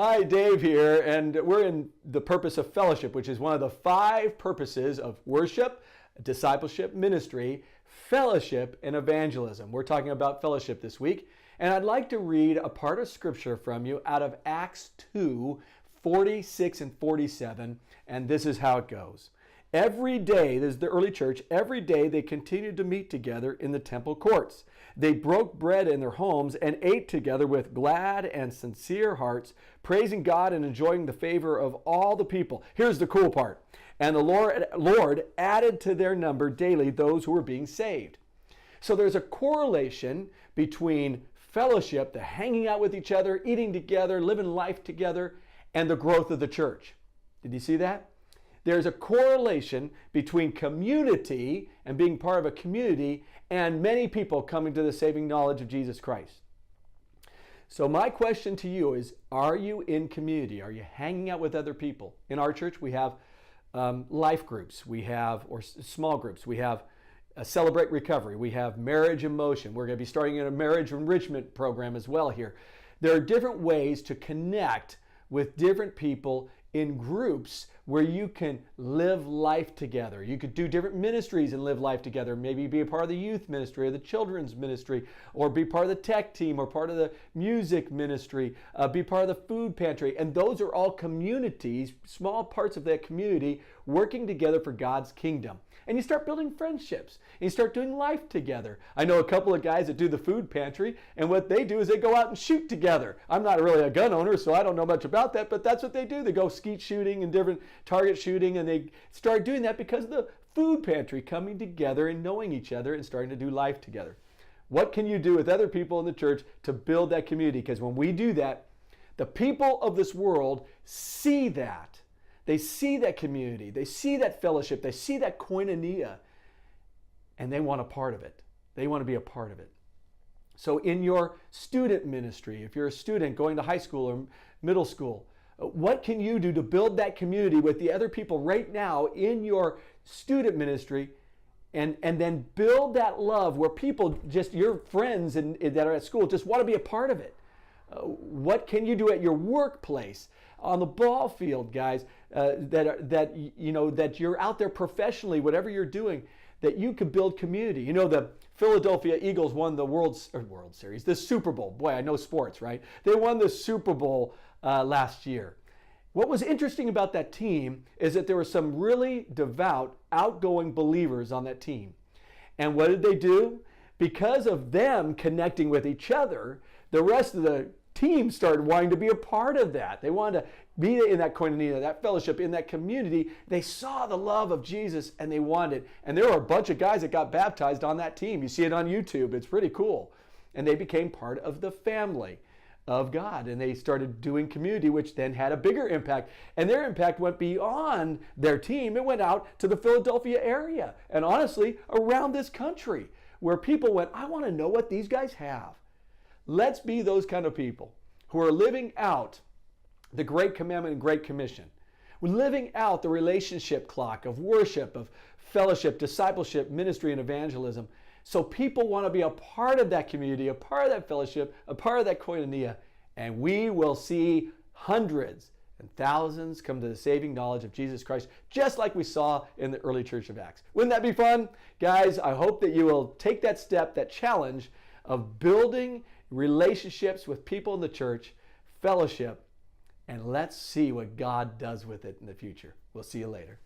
Hi, Dave here, and we're in the purpose of fellowship, which is one of the 5 purposes of worship, discipleship, ministry, fellowship, and evangelism. We're talking about fellowship this week, and I'd like to read a part of scripture from you out of Acts 2, 46 and 47, and this is how it goes. Every day, this is the early church, every day they continued to meet together in the temple courts. They broke bread in their homes and ate together with glad and sincere hearts, praising God and enjoying the favor of all the people. Here's the cool part. And the Lord added to their number daily those who were being saved. So there's a correlation between fellowship, the hanging out with each other, eating together, living life together, and the growth of the church. Did you see that? There's a correlation between community and being part of a community and many people coming to the saving knowledge of Jesus Christ. So my question to you is, are you in community? Are you hanging out with other people? In our church, we have life groups, or small groups. We have Celebrate Recovery. We have Marriage in Motion. We're going to be starting a marriage enrichment program as well here. There are different ways to connect with different people in groups where you can live life together. You could do different ministries and live life together. Maybe be a part of the youth ministry or the children's ministry, or be part of the tech team or part of the music ministry, be part of the food pantry. And those are all communities, small parts of that community working together for God's kingdom. And you start building friendships and you start doing life together. I know a couple of guys that do the food pantry, and what they do is they go out and shoot together. I'm not really a gun owner, so I don't know much about that, but that's what they do. They go skeet shooting and different target shooting, and they start doing that because of the food pantry, coming together and knowing each other and starting to do life together. What can you do with other people in the church to build that community? Because when we do that, the people of this world see that. They see that community, they see that fellowship, they see that koinonia, and they want a part of it. They want to be a part of it. So in your student ministry, if you're a student going to high school or middle school, what can you do to build that community with the other people right now in your student ministry, and then build that love where people, just your friends that are at school, just want to be a part of it? What can you do at your workplace, on the ball field, guys, that you're out there professionally, whatever you're doing, that you could build community? You know, the Philadelphia Eagles won the World Series, the Super Bowl. Boy, I know sports, right? They won the Super Bowl last year. What was interesting about that team is that there were some really devout, outgoing believers on that team. And what did they do? Because of them connecting with each other, the rest of the team started wanting to be a part of that. They wanted to be in that koinonia, that fellowship, in that community. They saw the love of Jesus and they wanted it. And there were a bunch of guys that got baptized on that team. You see it on YouTube. It's pretty cool. And they became part of the family of God. And they started doing community, which then had a bigger impact. And their impact went beyond their team. It went out to the Philadelphia area and honestly around this country, where people went, I want to know what these guys have. Let's be those kind of people who are living out the Great Commandment and Great Commission. We're living out the relationship clock of worship, of fellowship, discipleship, ministry, and evangelism. So people want to be a part of that community, a part of that fellowship, a part of that koinonia, and we will see hundreds and thousands come to the saving knowledge of Jesus Christ, just like we saw in the early church of Acts. Wouldn't that be fun? Guys, I hope that you will take that step, that challenge of building relationships with people in the church, fellowship, and let's see what God does with it in the future. We'll see you later.